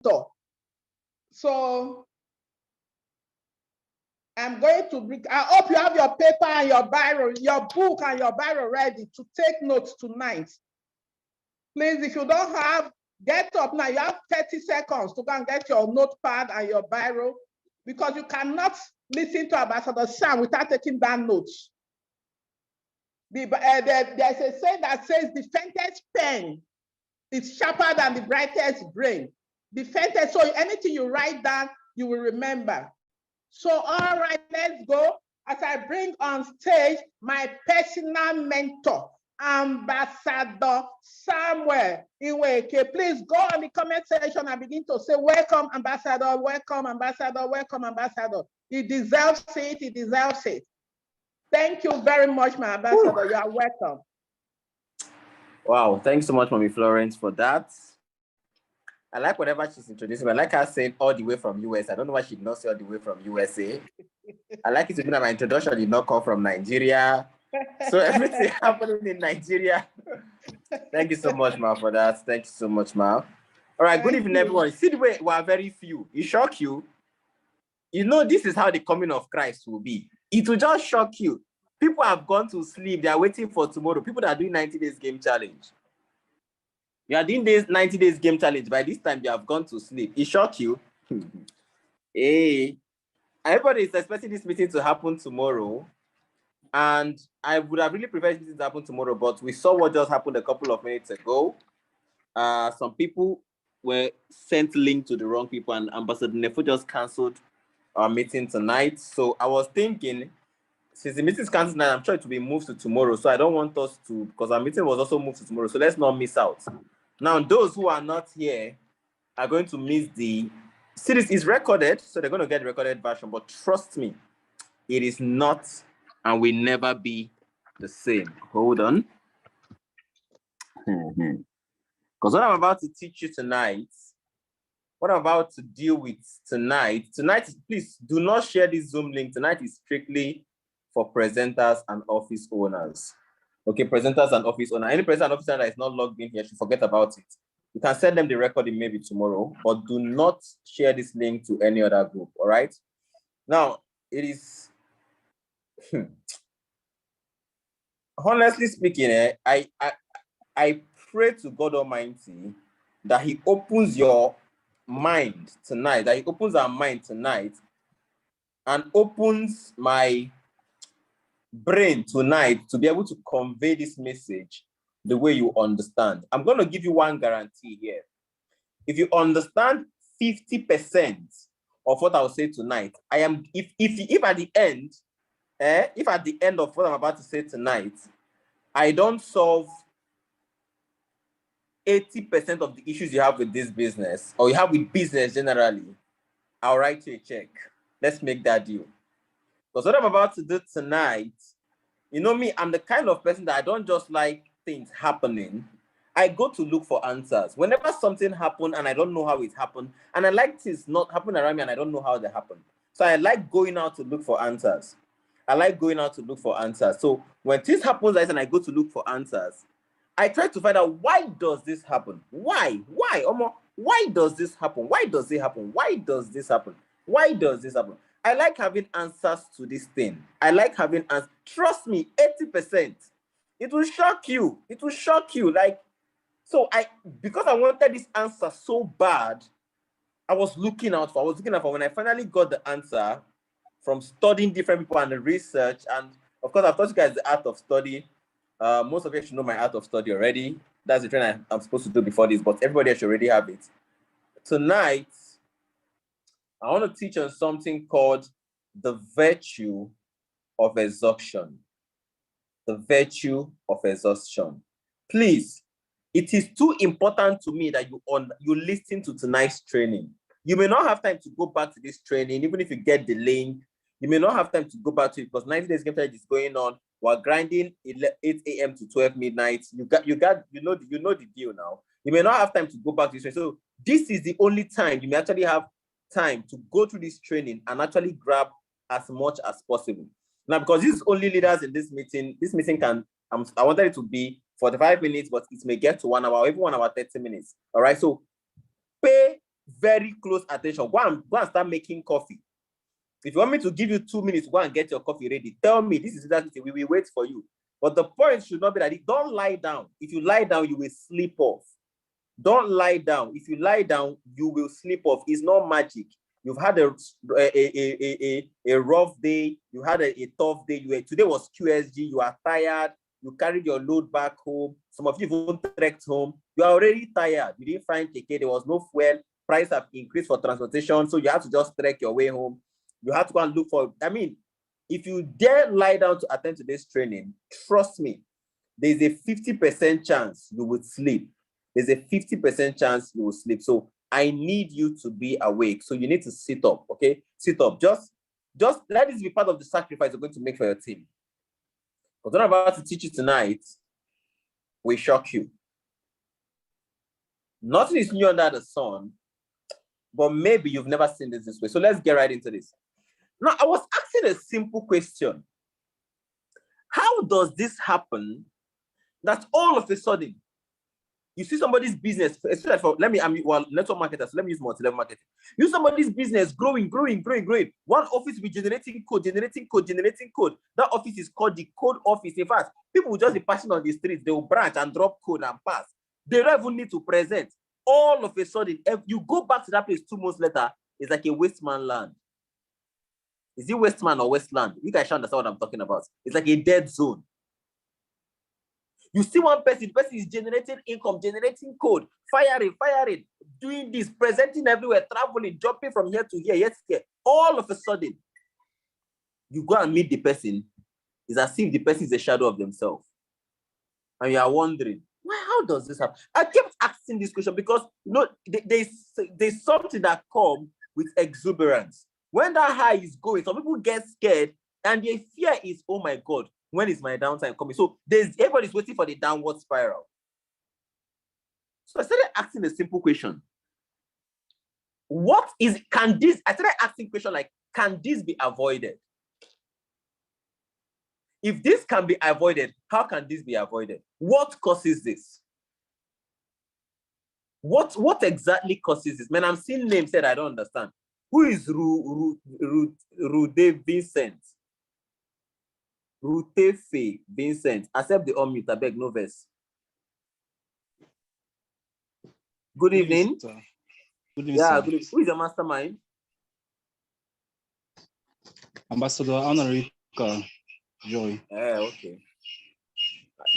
mentor. So I'm going to bring, I hope you have your paper and your biro, your book and your biro ready to take notes tonight. Please, if you don't have, get up now. You have 30 seconds to go and get your notepad and your biro, because you cannot listen to Ambassador Sam without taking down notes. There's a saying that says the faintest pen is sharper than the brightest brain. The faintest, so anything you write down, you will remember. So, all right, let's go. As I bring on stage my personal mentor, Ambassador Samuel Nweke. Please go on the comment section and begin to say, welcome, Ambassador, welcome, Ambassador, welcome, Ambassador. He deserves it, he deserves it. Thank you very much, my Ambassador. You are welcome. Wow, thanks so much, Mommy Florence, for that. I like whatever she's introducing, but like I said, all the way from US. I don't know why she did not say all the way from USA. I like it to be that my introduction did not come from Nigeria. So everything happening in Nigeria. Thank you so much, Ma, for that. Thank you so much, Ma. All right, good evening, everyone. See the way we are very few. It shock you. You know, this is how the coming of Christ will be. It will just shock you. People have gone to sleep. They are waiting for tomorrow. People that are doing 90 days game challenge. You are doing this 90 days game challenge. By this time, they have gone to sleep. It shock you. Hey, everybody is expecting this meeting to happen tomorrow. And I would have really preferred this to happen tomorrow, but we saw what just happened a couple of minutes ago. Some people were sent link to the wrong people, and Ambassador Nefo just canceled our meeting tonight. So I was thinking, since the meeting is canceled tonight, I'm sure it will be moved to tomorrow. So I don't want us to, because our meeting was also moved to tomorrow. So let's not miss out. Now, those who are not here are going to miss the series. Is recorded, so they're going to get the recorded version. But trust me, it is not and will never be the same. Hold on. Because what I'm about to teach you tonight, what I'm about to deal with tonight, please do not share this Zoom link. Tonight is strictly for presenters and office owners. Okay, presenters and office owners. Any presenter and office owner that is not logged in here should forget about it. You can send them the recording maybe tomorrow, but do not share this link to any other group, all right? Now, it is... honestly speaking, I pray to God Almighty that He opens your mind tonight, that He opens our mind tonight and opens my brain tonight to be able to convey this message the way you understand. I'm going to give you one guarantee here. If you understand 50% of what I'll say tonight, if at the end, if at the end of what I'm about to say tonight, I don't solve 80% of the issues you have with this business, or you have with business generally, I'll write you a check. Let's make that deal. Because what I'm about to do tonight, you know me, I'm the kind of person that I don't just like things happening. I go to look for answers. Whenever something happened and I don't know how it happened, and I like things not happen around me and I don't know how they happen. So I like going out to look for answers. So when things happen and I go to look for answers, I try to find out, why does this happen? Why? Why does this happen? Why does it happen? Why does this happen? Why does this happen? I like having answers to this thing. I like having answers. Trust me, 80%. It will shock you. It will shock you. So because I wanted this answer so bad, I was looking out for when I finally got the answer from studying different people and the research. And of course, I've taught you guys the art of study. Most of you should know my art of study already. That's the training I'm supposed to do before this, but everybody should already have it. Tonight, I want to teach on something called the virtue of exhaustion. The virtue of exhaustion. Please, it is too important to me that you listen to tonight's training. You may not have time to go back to this training, even if you get the link. You may not have time to go back to it because 90 days game challenge is going on. We're grinding 8 a.m. to 12 midnight. You know the deal now. You may not have time to go back to this training. So this is the only time you may actually have time to go through this training and actually grab as much as possible. Now, because this is only leaders in this meeting can, I wanted it to be 45 minutes, but it may get to 1 hour, even 1 hour, 30 minutes. All right. So pay very close attention. Go and start making coffee. If you want me to give you 2 minutes, go and get your coffee ready. Tell me, this is exactly, we will wait for you. But the point should not be that don't lie down. If you lie down, you will sleep off. Don't lie down. If you lie down, you will sleep off. It's not magic. You've had a rough day. You had a tough day. Today was QSG. You are tired. You carried your load back home. Some of you even trekked home. You are already tired. You didn't find keke. There was no fuel. Price have increased for transportation. So you have to just trek your way home. You have to go and look for, if you dare lie down to attend to this training, trust me, there's a 50% chance you would sleep. There's a 50% chance you will sleep. So I need you to be awake. So you need to sit up, okay? Sit up. Just let this be part of the sacrifice you're going to make for your team. What I'm about to teach you tonight will shock you. Nothing is new under the sun, but maybe you've never seen this way. So let's get right into this. Now, I was asking a simple question. How does this happen that all of a sudden you see somebody's business, especially for, network marketers, let me use multi-level marketing. You somebody's business growing. One office will be generating code. That office is called the code office. In fact, people will just be passing on the streets. They will branch and drop code and pass. They don't even need to present. All of a sudden, if you go back to that place 2 months later, it's like a wasteman land. Is it Westman or Westland? You guys should understand what I'm talking about. It's like a dead zone. You see one person, the person is generating income, generating code, firing, doing this, presenting everywhere, traveling, jumping from here to here, here. All of a sudden, you go and meet the person. It's as if the person is a shadow of themselves. And you are wondering, how does this happen? I kept asking this question because there's something that comes with exuberance. When that high is going, some people get scared and their fear is, oh my God, when is my downtime coming? So everybody's waiting for the downward spiral. So I started asking a simple question. I started asking question like, can this be avoided? If this can be avoided, how can this be avoided? What causes this? What exactly causes this? Man, I'm seeing names that I don't understand. Who is Rude Vincent? Rutefe Vincent. Accept the unmute, I beg, no verse. Good evening. Good evening, Yeah, sir. good evening. Who is your mastermind? Ambassador Honorika Joy. Okay.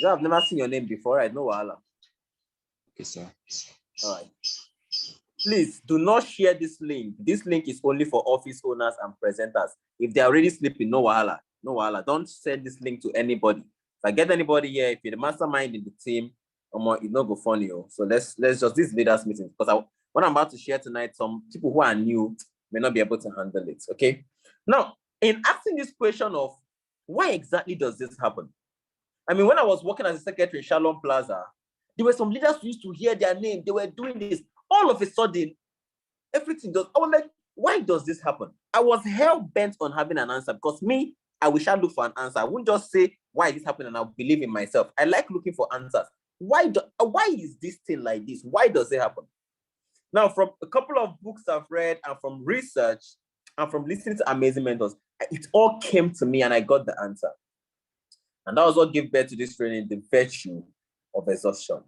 I've never seen your name before, right? No wahala. Okay, sir. All right. Please do not share this link. This link is only for office owners and presenters. If they're already sleeping, no wahala. No wahala. Don't send this link to anybody. If I get anybody here, if you're the mastermind in the team, it's not go funny. So let's just this leaders meeting, because what I'm about to share tonight, some people who are new may not be able to handle it. Okay. Now, in asking this question of why exactly does this happen? I mean, when I was working as a secretary in Shalom Plaza, there were some leaders who used to hear their name. They were doing this. All of a sudden, everything does. I was like, why does this happen? I was hell-bent on having an answer because I wish I look for an answer. I wouldn't just say, why is this happening? And I'll believe in myself. I like looking for answers. Why is this thing like this? Why does it happen? Now, from a couple of books I've read and from research and from listening to amazing mentors, it all came to me and I got the answer. And that was what gave birth to this training, the virtue of exhaustion.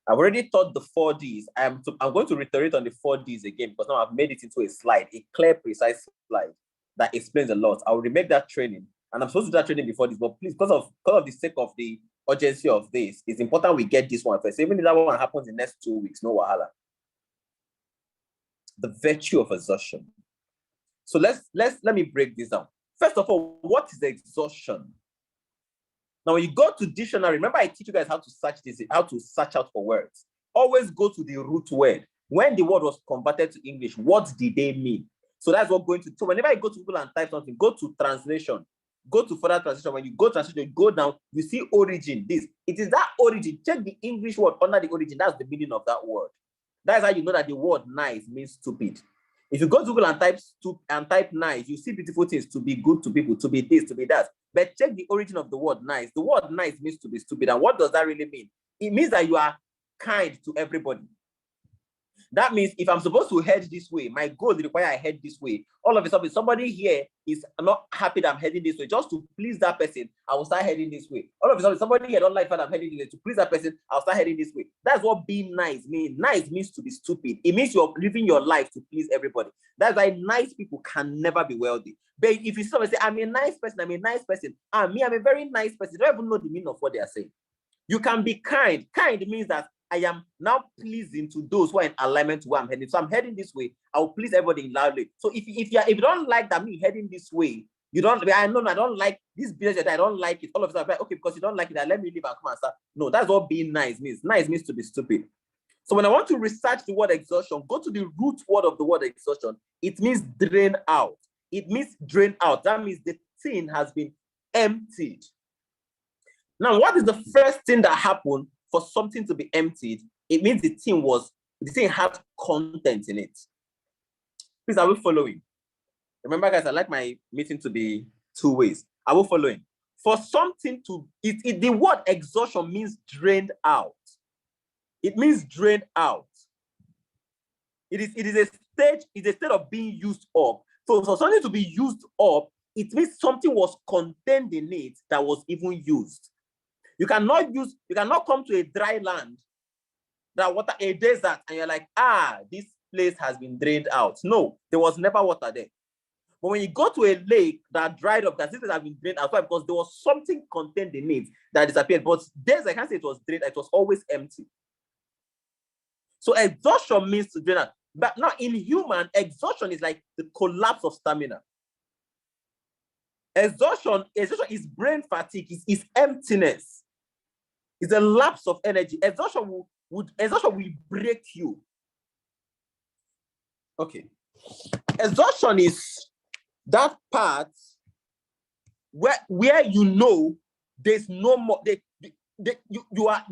I've already taught the 4 Ds. I'm going to reiterate on the 4 Ds again because now I've made it into a slide, a clear, precise slide that explains a lot. I'll remake that training. And I'm supposed to do that training before this, but please, because of the sake of the urgency of this, it's important we get this one first. Even if that one happens in the next 2 weeks, no wahala. The virtue of exhaustion. So let me break this down. First of all, what is exhaustion? Now, when you go to dictionary, remember I teach you guys how to search out for words. Always go to the root word. When the word was converted to English, what did they mean? So that's what so whenever you go to Google and type something, go to translation, go to further translation. When you go translation, you go down, you see origin, this. It is that origin. Check the English word under the origin. That's the meaning of that word. That's how you know that the word nice means stupid. If you go to Google and type nice, you see beautiful things, to be good to people, to be this, to be that. But check the origin of the word nice. The word nice means to be stupid. And what does that really mean? It means that you are kind to everybody. That means if I'm supposed to head this way, my goal requires I head this way. All of a sudden, somebody here is not happy that I'm heading this way. Just to please that person, I will start heading this way. All of a sudden, somebody here don't like that I'm heading this way. To please that person, I'll start heading this way. That's what being nice means. Nice means to be stupid. It means you're living your life to please everybody. That's why nice people can never be wealthy. But if you say, I'm a nice person, I'm a nice person. I'm a very nice person. You don't even know the meaning of what they are saying. You can be kind. Kind means that I am now pleasing to those who are in alignment to where I'm heading. So I'm heading this way. I will please everybody loudly. So if you don't like that me heading this way, you don't. I know I don't like this business. I don't like it. All of a sudden, okay, because you don't like it, let me leave and come and start. No, that's what being nice means. Nice means to be stupid. So when I want to research the word exhaustion, go to the root word of the word exhaustion. It means drain out. It means drain out. That means the thing has been emptied. Now, what is the first thing that happened for something to be emptied? It means the thing had content in it. Please, are we following? Remember, guys, I like my meeting to be two ways. Are we following? For something to, the word exhaustion means drained out. It means drained out. It is a state of being used up. So for something to be used up, it means something was contained in it that was even used. You cannot come to a dry land, a desert, and you're like, this place has been drained out. No, there was never water there. But when you go to a lake that dried up, that this has been drained out, because there was something contained in it that disappeared. But desert, I can't say it was drained, it was always empty. So exhaustion means to drain out. But now in human, exhaustion is like the collapse of stamina. Exhaustion is brain fatigue, is emptiness. It's a lapse of energy. Exhaustion will break you. Okay. Exhaustion is that part where you know there's no more. You are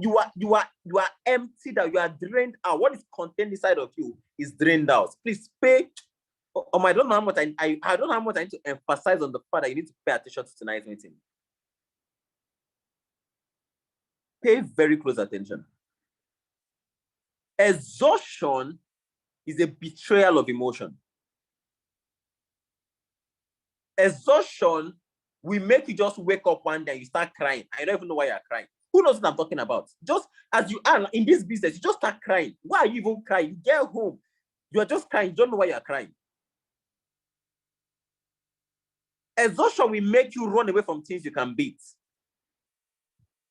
empty, that you are drained out. What is contained inside of you is drained out. Please pay. I don't know how much I don't know how much I need to emphasize on the part that you need to pay attention to tonight's meeting. Pay very close attention. Exhaustion is a betrayal of emotion. Exhaustion will make you just wake up one day and you start crying. I don't even know why you're crying. Who knows what I'm talking about? Just as you are in this business, you just start crying. Why are you even crying? You get home, you are just crying. You don't know why you're crying. Exhaustion will make you run away from things you can beat.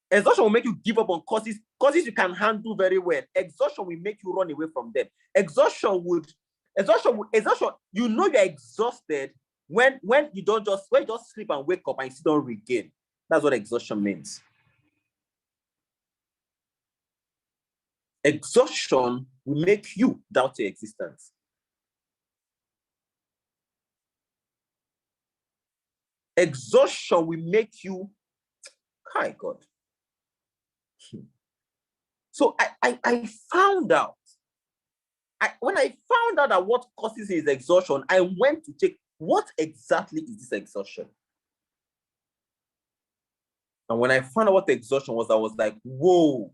Exhaustion will make you give up on causes you can handle very well. Exhaustion will make you run away from them. Exhaustion, you know you're exhausted when you just sleep and wake up and you still don't regain. That's what exhaustion means. Exhaustion will make you doubt your existence. Exhaustion will make you, hi God. So I found out, when I found out that what causes is exhaustion, I went to check what exactly is this exhaustion. And when I found out what the exhaustion was, I was like, whoa.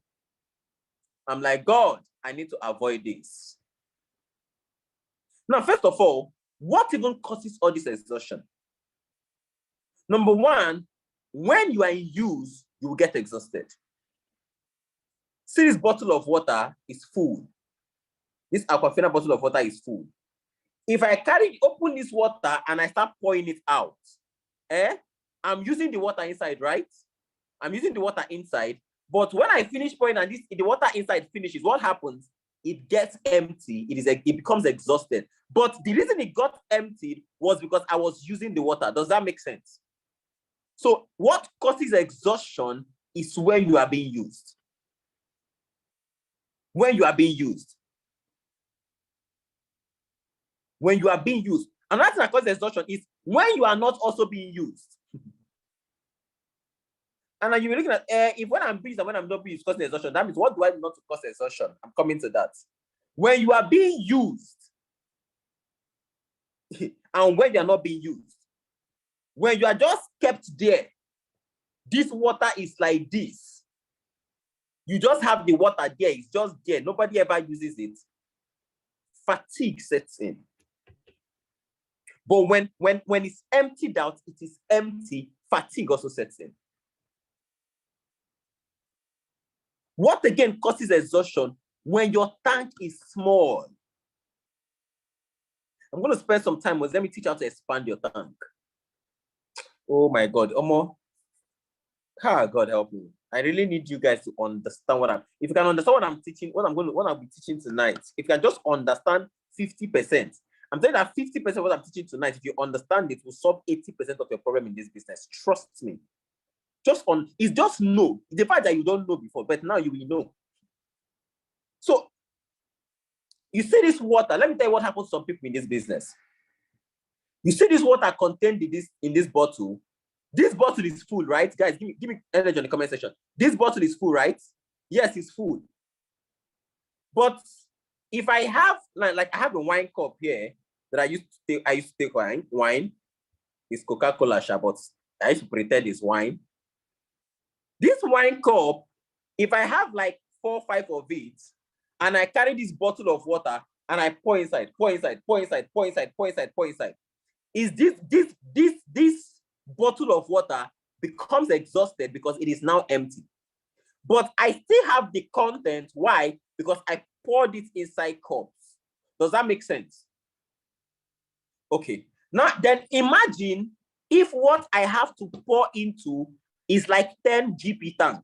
I'm like, God, I need to avoid this. Now, first of all, what even causes all this exhaustion? Number one, when you are in use, you will get exhausted. See, this bottle of water is full. This Aquafina bottle of water is full. If I open this water and I start pouring it out, I'm using the water inside, right? I'm using the water inside. But when I finish pouring and the water inside finishes, what happens? It gets empty. It becomes exhausted. But the reason it got emptied was because I was using the water. Does that make sense? So what causes exhaustion is when you are being used. When you are being used. When you are being used. Another thing that causes exhaustion is when you are not also being used. And then you're looking at, if when I'm busy and when I'm not being used causing exhaustion, that means what do I do not to cause exhaustion? I'm coming to that. When you are being used and when you are not being used, when you are just kept there, this water is like this. You just have the water there. It's just there. Nobody ever uses it. fatigue sets in. But when it's emptied out, it is empty, fatigue also sets in. What again causes exhaustion? When your tank is small. I'm going to spend some time with, let me teach you how to expand your tank. Oh my God, Omo. God help me. I really need you guys to understand if you can understand what I'm teaching, what I'll be teaching tonight. If you can just understand 50%, I'm telling you that 50% of what I'm teaching tonight, if you understand it, will solve 80% of your problem in this business. Trust me. It's just know. The fact that you don't know before, but now you will know. So you see this water. Let me tell you what happens to some people in this business. You see this water contained in this bottle. This bottle is full, right? Guys, give me energy in the comment section. This bottle is full, right? Yes, it's full. But if I have, like I have a wine cup here that I used to take wine. Wine is Coca-Cola, but I used to pretend it's wine. This wine cup, if I have like 4 or 5 of it, and I carry this bottle of water and I pour inside, is this bottle of water becomes exhausted because it is now empty. But I still have the content. Why? Because I poured it inside cups. Does that make sense? Okay. Now then imagine if what I have to pour into is like 10 GP tank.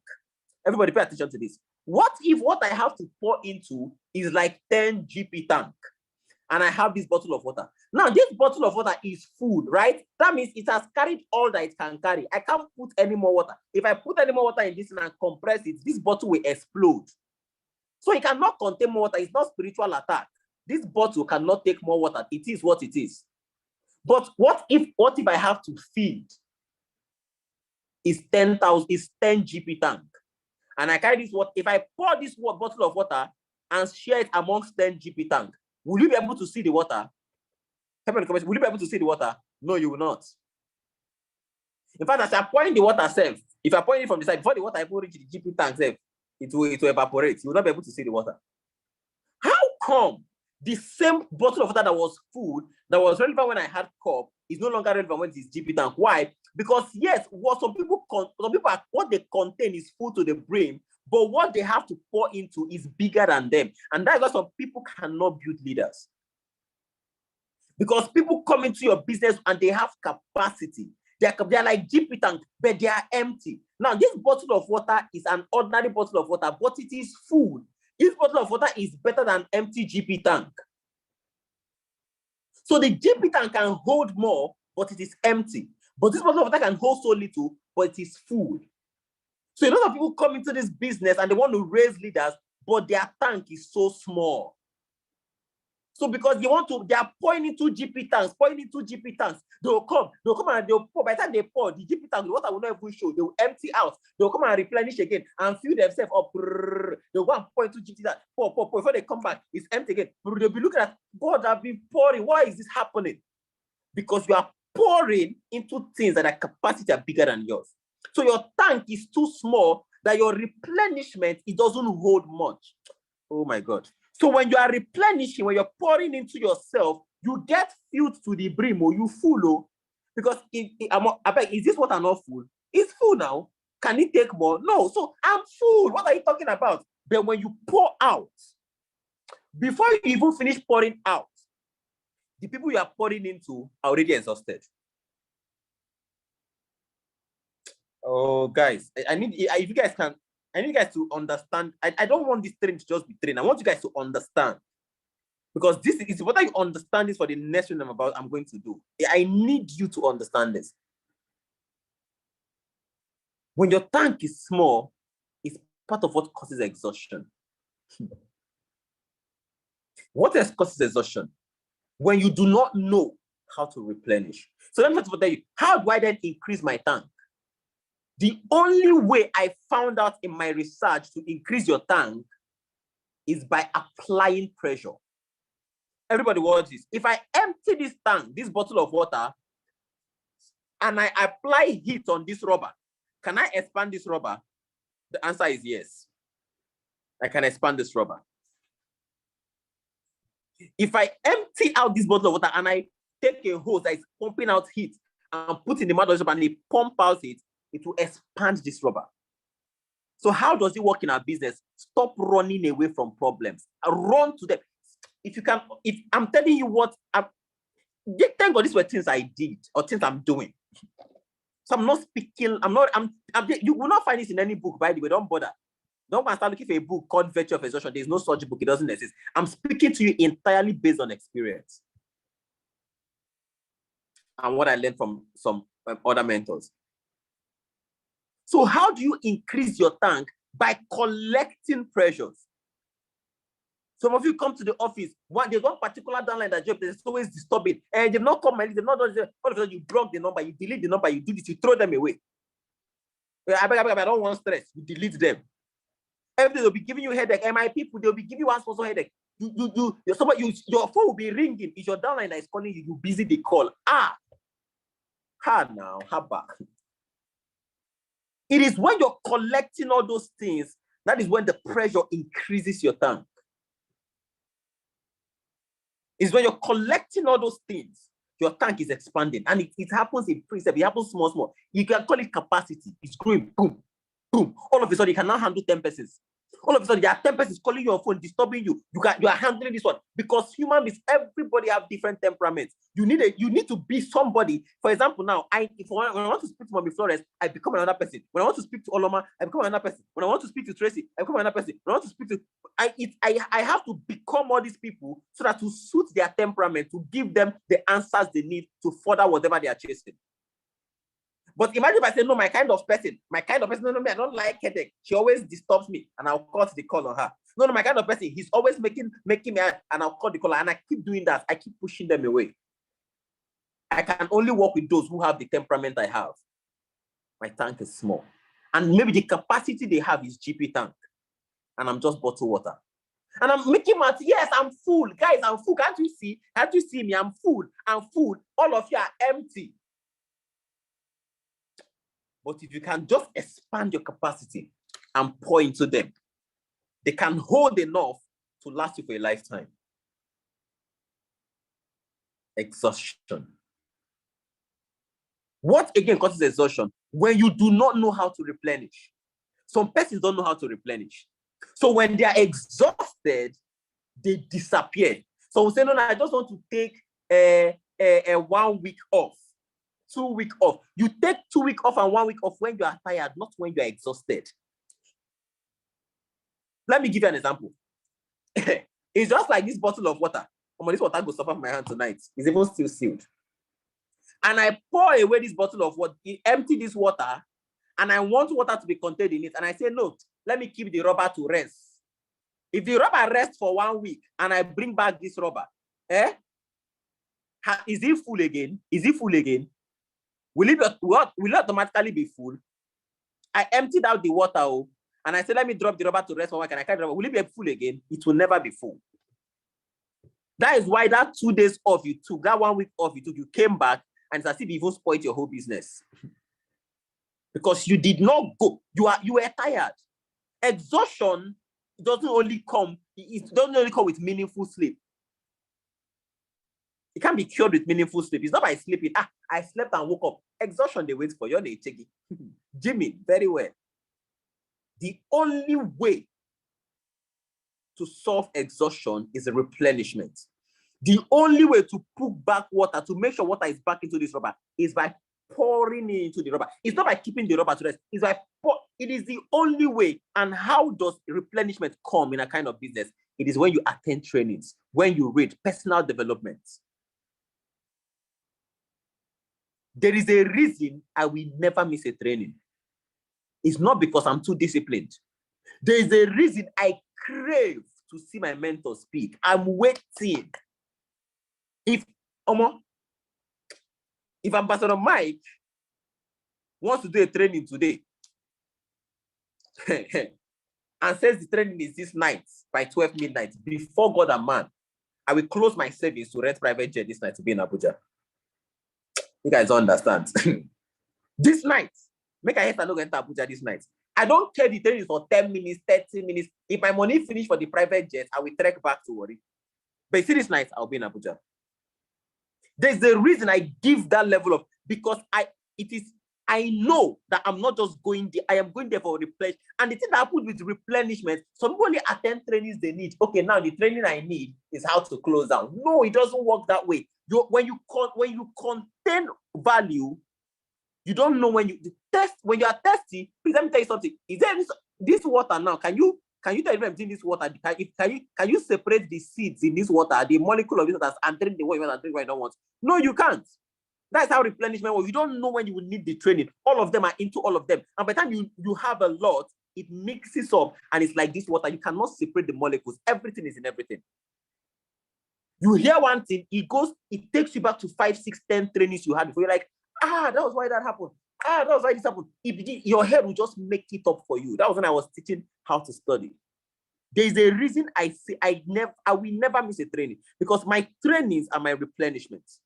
Everybody pay attention to this. What if what I have to pour into is like 10 GP tank? And I have this bottle of water. Now, this bottle of water is full, right? That means it has carried all that it can carry. I can't put any more water. If I put any more water in this and compress it, this bottle will explode. So it cannot contain more water. It's not spiritual attack. This bottle cannot take more water. It is what it is. But what if I have to feed is 10,000, is 10 GP tank? And I carry this water. If I pour this bottle of water and share it amongst 10 GP tank, will you be able to see the water? Will you be able to see the water? No, you will not. In fact, as I point the water self, if I point it from the side, before the water even reach the GP tank self, it will evaporate. You will not be able to see the water. How come the same bottle of water that was full, that was relevant when I had cup, is no longer relevant when it is GP tank? Why? Because yes, what some people what they contain is full to the brim, but what they have to pour into is bigger than them. And that's why some people cannot build leaders. Because people come into your business and they have capacity. They are like GP tank, but they are empty. Now, this bottle of water is an ordinary bottle of water, but it is full. This bottle of water is better than empty GP tank. So the GP tank can hold more, but it is empty. But this bottle of water can hold so little, but it is full. So a lot of people come into this business and they want to raise leaders, but their tank is so small. So because they are pouring into GP tanks, they'll come and they'll pour. By the time they pour, the GP tank, the water will not even show. They will empty out. They'll come and replenish again and fill themselves up. They'll go and pour into GP tank, pour. Before they come back, it's empty again. They'll be looking at, God, I've been pouring. Why is this happening? Because you are pouring into things that are capacity are bigger than yours. So your tank is too small that your replenishment, it doesn't hold much. Oh my God. So when you are replenishing, when you're pouring into yourself, you get filled to the brim, or you full. Because is this water not full? It's full now. Can it take more? No. So I'm full. What are you talking about? But when you pour out, before you even finish pouring out, the people you are pouring into are already exhausted. Oh, guys, I need you guys to understand. I don't want this training to just be training. I want you guys to understand. Because this is what you understand this for the next thing I'm going to do. I need you to understand this. When your tank is small, it's part of what causes exhaustion. What else causes exhaustion? When you do not know how to replenish. So let me tell you, how do I then increase my tank? The only way I found out in my research to increase your tank is by applying pressure. Everybody watch this. If I empty this tank, this bottle of water, and I apply heat on this rubber, can I expand this rubber? The answer is yes. I can expand this rubber. If I empty out this bottle of water and I take a hose that is pumping out heat and put in the mouth of the rubber and they pump out it will expand this rubber. So how does it work in our business? Stop running away from problems. Run to them. If you can, if I'm telling you what, thank God these were things I did or things I'm doing. So I'm not speaking, you will not find this in any book, by the way, don't bother. Don't go and start looking for a book called Virtue of Exhaustion. There's no such book, it doesn't exist. I'm speaking to you entirely based on experience and what I learned from some other mentors. So how do you increase your tank? By collecting pressures. Some of you come to the office, there's one particular downline that job is always disturbing, and they've not come, they've not done it. All of a sudden you block the number, you delete the number, you do this, you throw them away. I don't want stress, you delete them. Everything they'll be giving you headache, and my people, they'll be giving you one sponsor headache. Your phone will be ringing. It's your downline that is calling you, you busy the call. Now, how back. It is when you're collecting all those things, that is when the pressure increases your tank. It's when you're collecting all those things, your tank is expanding. And it happens in precept, it happens small. You can call it capacity. It's growing, boom, boom. All of a sudden, you can now handle 10 persons. All of a sudden, there are 10 persons calling you on phone, disturbing you. You are handling this one. Because human beings, everybody have different temperaments. You need to be somebody. For example, now, when I want to speak to Mommy Flores, I become another person. When I want to speak to Oloma, I become another person. When I want to speak to Tracy, I become another person. When I want to speak to I have to become all these people so that to suit their temperament, to give them the answers they need to further whatever they are chasing. But imagine if I say, no, my kind of person, no, I don't like headache. She always disturbs me and I'll cut the call on her. No, my kind of person, he's always making me, and I'll cut the call, and I keep doing that. I keep pushing them away. I can only work with those who have the temperament I have. My tank is small. And maybe the capacity they have is GP tank. And I'm just bottled water. And I'm making math. Yes, I'm full. Guys, I'm full. Can't you see? Can't you see me? I'm full. I'm full. All of you are empty. But if you can just expand your capacity and pour into them, they can hold enough to last you for a lifetime. Exhaustion. What again causes exhaustion? When you do not know how to replenish. Some persons don't know how to replenish. So when they are exhausted, they disappear. So we say, no, I just want to take a 1 week off. 2 weeks off. You take 2 weeks off and 1 week off when you are tired, not when you are exhausted. Let me give you an example. It's just like this bottle of water. This water goes suffer my hand tonight. It's even still sealed. And I pour away this bottle of water, empty this water, and I want water to be contained in it. And I say, no, let me keep the rubber to rest. If the rubber rests for 1 week and I bring back this rubber, is it full again? Is it full again? Will it automatically be full? I emptied out the water, and I said, let me drop the rubber to rest for 1 week, and I can't. Will it be full again? It will never be full. That is why that 2 days off you took, that 1 week off you took, you came back, and it's as if you even spoiled your whole business. Because you did not go. You were tired. Exhaustion doesn't only come with meaningful sleep. It can't be cured with meaningful sleep. It's not by sleeping. I slept and woke up. Exhaustion, they wait for you. They take it. Jimmy, very well. The only way to solve exhaustion is a replenishment. The only way to put back water, to make sure water is back into this rubber, is by pouring it into the rubber. It's not by keeping the rubber to rest. It's by it is the only way. And how does replenishment come in a kind of business? It is when you attend trainings, when you read personal development. There is a reason I will never miss a training. It's not because I'm too disciplined. There is a reason I crave to see my mentor speak. I'm waiting. If Ambassador Mike wants to do a training today and says the training is this night by 12 midnight, before God and man, I will close my savings to rent private jet this night to be in Abuja. You guys don't understand. This night, make a head and look enter Abuja this night. I don't care the training is for 10 minutes, 30 minutes. If my money finish for the private jet, I will trek back to worry. But you see this night, I'll be in Abuja. There's a reason I give that level of, because I know that I'm not just going there, I am going there for replenish. And the thing that happens with replenishment, some people only attend trainings they need. Okay, now the training I need is how to close down. No, it doesn't work that way. When you contain value, you don't know when you test. When you are thirsty, please let me tell you something. Is there this water now? Can you tell me between this water? Can you separate the seeds in this water, the molecule of this water, and drink the one you want and drink what you don't want? No, you can't. That's how replenishment works. You don't know when you will need the training. All of them are into all of them. And by the time you have a lot, it mixes up and it's like this water. You cannot separate the molecules. Everything is in everything. You hear one thing, it takes you back to 5, 6, 10 trainings you had before. You're like, that was why that happened. That was why this happened. Your head will just make it up for you. That was when I was teaching how to study. There's a reason I say I will never miss a training, because my trainings are my replenishments.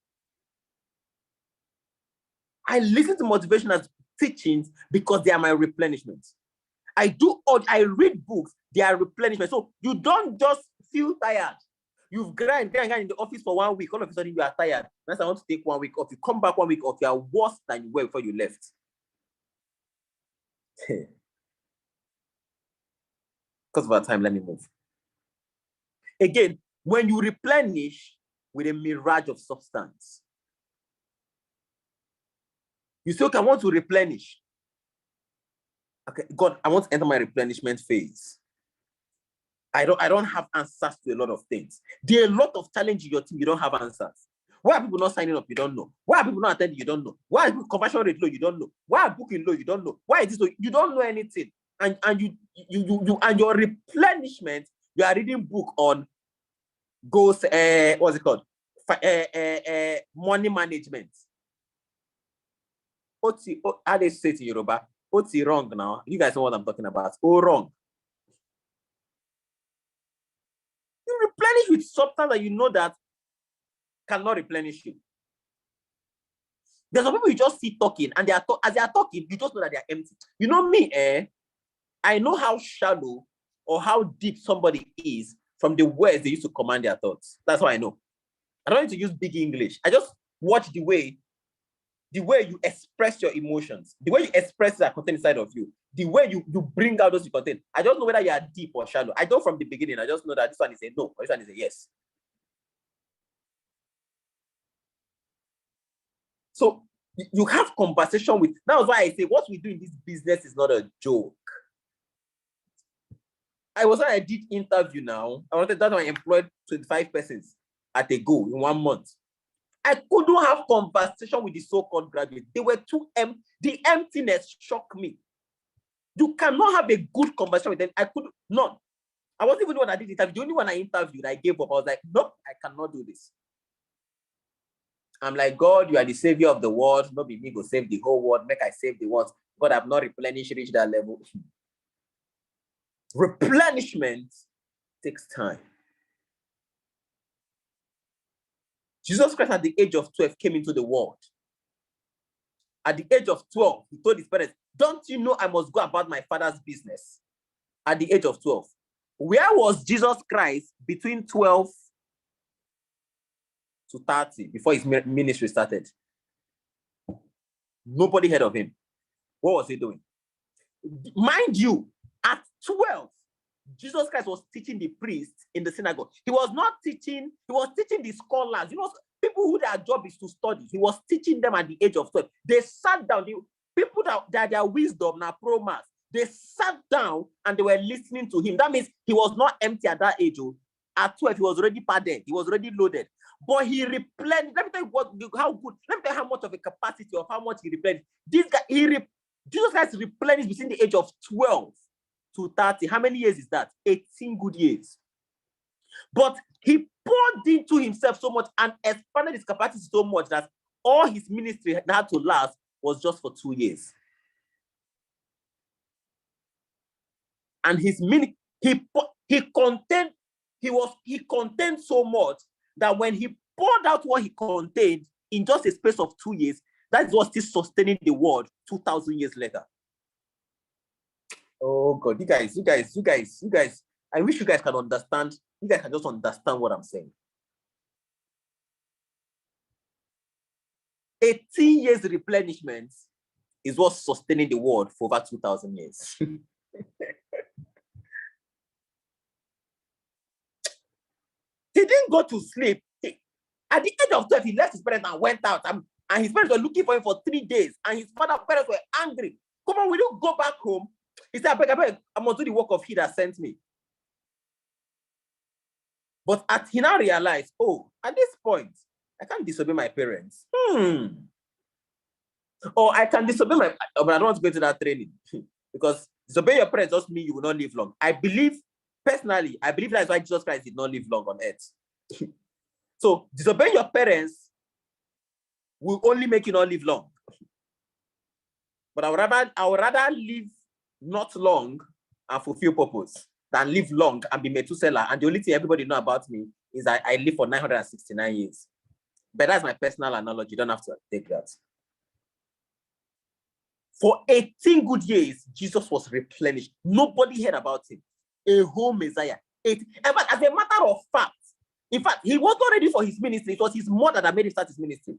I listen to motivational teachings because they are my replenishments. I read books, they are replenishment. So you don't just feel tired. You've grind in the office for 1 week, all of a sudden you are tired. That's I want to take 1 week off. You come back 1 week off, you are worse than you were before you left. Because of our time, let me move. Again, when you replenish with a mirage of substance, you say, okay, I want to replenish. Okay, God, I want to enter my replenishment phase. I don't have answers to a lot of things. There are a lot of challenges in your team, you don't have answers. Why are people not signing up? You don't know. Why are people not attending? You don't know. Why is conversion rate low? You don't know. Why are booking low? You don't know. Why is this low? You don't know anything. And your replenishment, you are reading book on goals, what's it called? Money management. How they say it in Yoruba? What's wrong now? You guys know what I'm talking about. Oh, wrong. You replenish with substance that you know that cannot replenish you. There's some people you just see talking, and as they are talking, you just know that they are empty. You know me, I know how shallow or how deep somebody is from the words they used to command their thoughts. That's how I know. I don't need to use big English. I just watch the way you express your emotions, the way you express that content inside of you, the way you bring out those content. I don't know whether you are deep or shallow. I don't from the beginning. I just know that this one is a no, or this one is a yes. So you have conversation with, that's why I say what we do in this business is not a joke. When I did interview now, I employed 25 persons at a go in 1 month. I couldn't have conversation with the so-called graduates. They were too empty. The emptiness shocked me. You cannot have a good conversation with them. I could not. I wasn't even the one I did interview. The only one I interviewed, I gave up. I was like, nope, I cannot do this. I'm like, God, you are the savior of the world. Not be me go save the whole world. Make I save the world. God, I've not replenished, reached that level. Replenishment takes time. Jesus Christ at the age of 12 came into the world. At the age of 12, he told his parents, don't you know I must go about my father's business? At the age of 12. Where was Jesus Christ between 12 to 30 before his ministry started? Nobody heard of him. What was he doing? Mind you, at 12, Jesus Christ was teaching the priests in the synagogue. He was teaching the scholars. You know, people who their job is to study. He was teaching them at the age of 12. They sat down. People that their wisdom now pro-mass. They sat down and they were listening to him. That means he was not empty at that age. At 12, he was already padded. He was already loaded. But he replenished. Let me tell you how good. Let me tell you how much of a capacity of how much he replenished. This guy, Jesus Christ replenished between the age of 12 to 30. How many years is that? 18 good years. But he poured into himself so much and expanded his capacity so much that all his ministry had to last was just for 2 years. And his ministry, he contained so much that when he poured out what he contained in just a space of 2 years, that is what still sustaining the world 2,000 years later. Oh God, you guys, I wish you guys can understand. You guys can just understand what I'm saying. 18 years replenishment is what's sustaining the world for over 2,000 years. He didn't go to sleep. At the age of 12, he left his parents and went out. And his parents were looking for him for 3 days. And his parents were angry. Come on, will you go back home? He said, I beg, I must do the work of he that sent me. But he now realized, oh, at this point, I can't disobey my parents. Or I can disobey but I don't want to go into that training. Because disobey your parents doesn't mean you will not live long. Personally, I believe that's why Jesus Christ did not live long on earth. So disobeying your parents will only make you not live long. But I would rather live not long and fulfill purpose than live long and be Methuselah. And the only thing everybody know about me is that I live for 969 years. But that's my personal analogy. You don't have to take that. For 18 good years, Jesus was replenished. Nobody heard about him. A whole Messiah. But as a matter of fact, in fact, he was not ready for his ministry. It was his mother that made him start his ministry.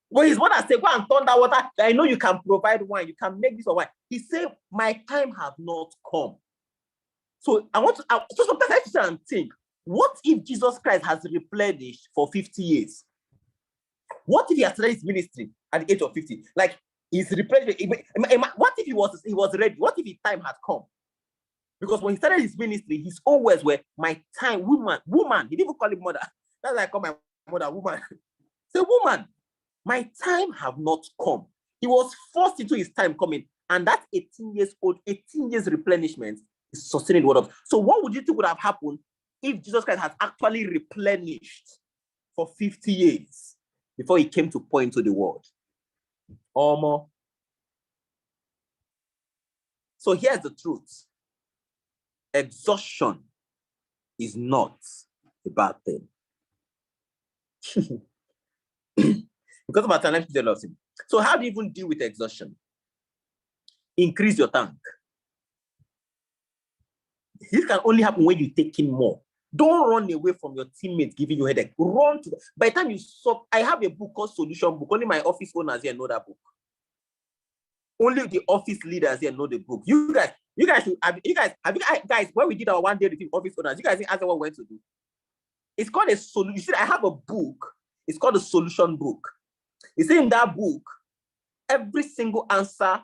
When his mother said, go and turn that water, I know you can provide wine, you can make this or wine. He said, my time has not come. So so sometimes I sit and think, what if Jesus Christ has replenished for 50 years? What if he has started his ministry at the age of 50? Like, he's replenished. What if he was ready? What if his time had come? Because when he started his ministry, his own words were, my time, woman. He didn't even call him mother. That's why I call my mother woman. Say, woman, my time have not come. He was forced into his time coming. And that 18 years replenishment is sustaining the word of. So what would you think would have happened if Jesus Christ had actually replenished for 50 years before he came to pour into the world? Or more. So here's the truth. Exhaustion is not a bad thing. Because of our time, let's do. So how do you even deal with exhaustion? Increase your tank. This can only happen when you take in more. Don't run away from your teammates giving you headache. Run to them. By the time you stop, I have a book called Solution Book. Only my office owners here know that book. Only the office leaders here know the book. You guys, when we did our 1 day with office owners, you guys didn't answer what we went to do. It's called a solution. You see, I have a book. It's called a Solution Book. You see, in that book, every single answer,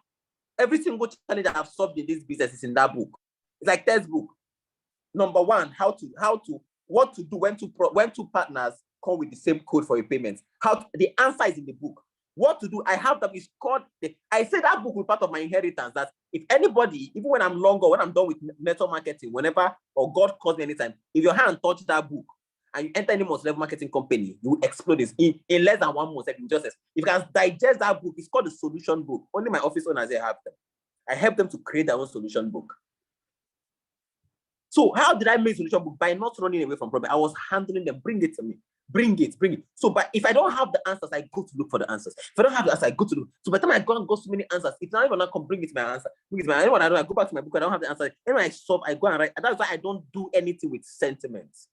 every single challenge that I've solved in this business is in that book. It's like textbook. Number one, what to do when two partners come with the same code for a payment. The answer is in the book. What to do? I have that. It's called. I say that book will be part of my inheritance. That if anybody, even when I'm long or when I'm done with network marketing, whenever or God calls me anytime, if your hand touch that book and you enter any multi-level marketing company, you will explode this in less than 1 month. If you can digest that book, it's called the Solution Book. Only my office owners have them. I help them to create their own solution book. So how did I make solution book? By not running away from problem. I was handling them. Bring it to me. Bring it. So, but if I don't have the answers, I go to look for the answers. If I don't have the answers, I go to look. So by the time I go and go so many answers, if not even I come bring it to my answer. Anyone I go back to my book. I don't have the answer. Anyone I solve, I go and write. And that's why I don't do anything with sentiments.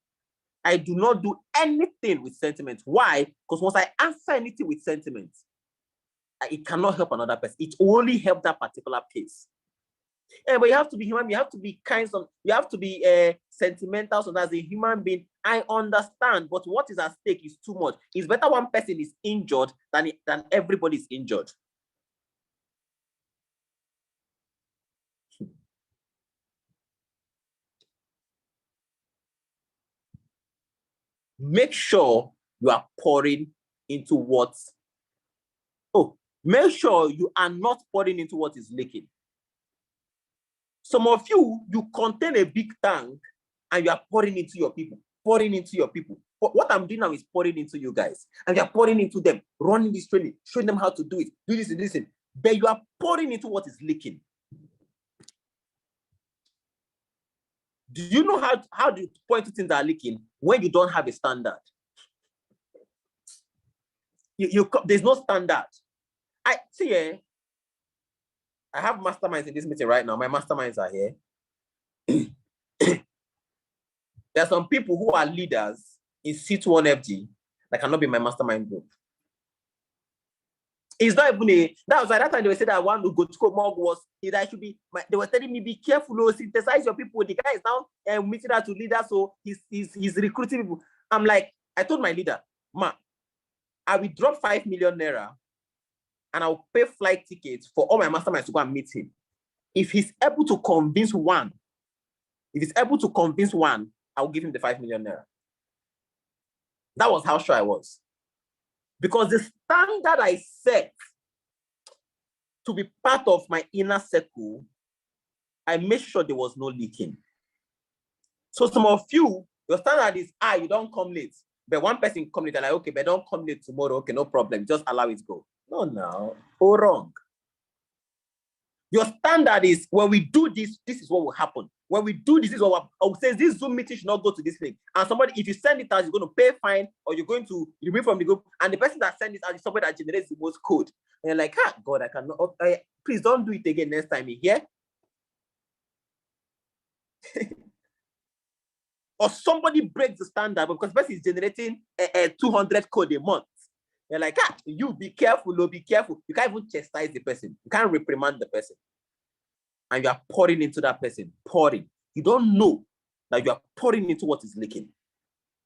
I do not do anything with sentiments. Why? Because once I answer anything with sentiments, it cannot help another person. It only helps that particular case. But you have to be human. You have to be kind. You have to be sentimental. So as a human being, I understand. But what is at stake is too much. It's better one person is injured than everybody is injured. Make sure you are pouring into what. Make sure you are not pouring into what is leaking. Some of you contain a big tank and you are pouring into your people. What I'm doing now is pouring into you guys. And you are pouring into them, running this training, showing them how to do it, do this and this. But you are pouring into what is leaking. Do you know how do you point to things that are leaking when you don't have a standard? There's no standard. I have masterminds in this meeting right now. My masterminds are here. There are some people who are leaders in C21FG that cannot be my mastermind group. It's not even a, that was at that time they were saying that one who go to mug was, that should be, they were telling me, be careful, oh, synthesize your people. The guy is now meeting out to leaders, so he's recruiting people. I'm like, I told my leader, ma, I will drop 5 million naira and I'll pay flight tickets for all my masterminds to go and meet him. If he's able to convince one, I'll give him the 5 million naira. That was how sure I was. Because the standard I set to be part of my inner circle, I made sure there was no leaking. So some of you, your standard is, you don't come late. But one person come late, and like, okay, but don't come late tomorrow. Okay, no problem. Just allow it go. No. Oh, wrong. Your standard is, when we do this, this is what will happen. When we do this, is what I will say, this Zoom meeting should not go to this link. And somebody, if you send it out, you're going to pay fine, or you're going to remove from the group. And the person that sends it out is somebody that generates the most code. And you're like, God, I cannot. Please don't do it again next time. You hear? Or somebody breaks the standard because the person is generating 200 code a month. You're like, you be careful, be careful. You can't even chastise the person. You can't reprimand the person. And you are pouring into that person, pouring. You don't know that you are pouring into what is leaking.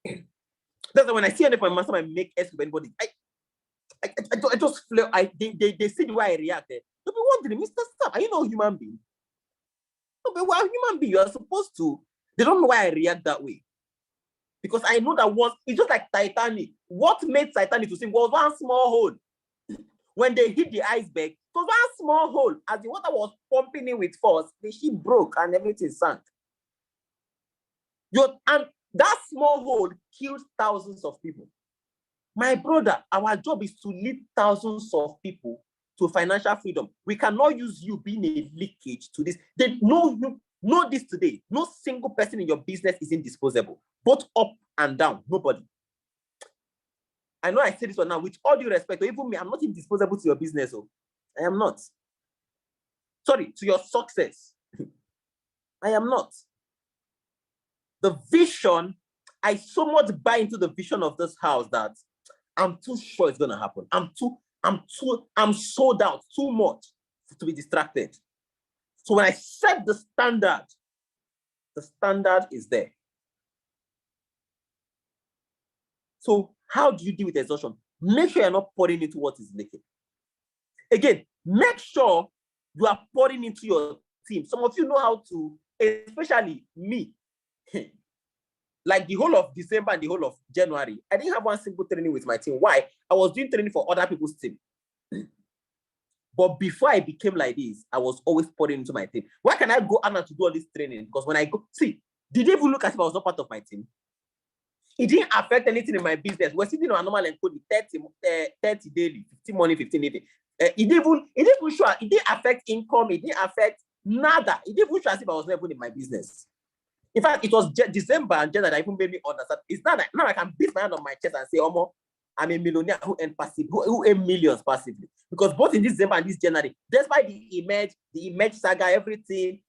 That's why when I see anyone master, I make S with anybody. I just flare. They see the way I reacted. They'll be wondering, Mr. Staff, are you not a human being? No, but we're a human being. You are supposed to. They don't know why I react that way. Because I know that once, it's just like Titanic. What made Titanic to sink was one small hole. When they hit the iceberg, it was one small hole. As the water was pumping in with force, the ship broke and everything sank. And that small hole killed thousands of people. My brother, our job is to lead thousands of people to financial freedom. We cannot use you being a leakage to this. Know this today. No single person in your business is indisposable, both up and down. Nobody. I know I say this one now with all due respect, or even me, I'm not indisposable to your business. Oh, I am not. Sorry, to your success. I am not. The vision, I so much buy into the vision of this house that I'm too sure it's gonna happen. I'm sold out too much to be distracted. So when I set the standard is there. So how do you deal with exhaustion? Make sure you're not pouring into what is leaking. Again, make sure you are pouring into your team. Some of you know how to, especially me, like the whole of December and the whole of January, I didn't have one single training with my team. Why? I was doing training for other people's team. But before I became like this, I was always pouring into my team. Why can I go out to do all this training? Because when I go, see, did they even look as if I was not part of my team? It didn't affect anything in my business. We're sitting on a normal encode 30 daily, 15 morning, 15 evening. It didn't even show, it didn't affect income, it didn't affect nada. It didn't even show as if I was not even in my business. In fact, it was December and January that even made me understand. It's not that now I can beat my hand on my chest and say, Omo, I'm a millionaire who earn passive, who earn millions passively. Because both in this December and this January, despite the image saga, everything,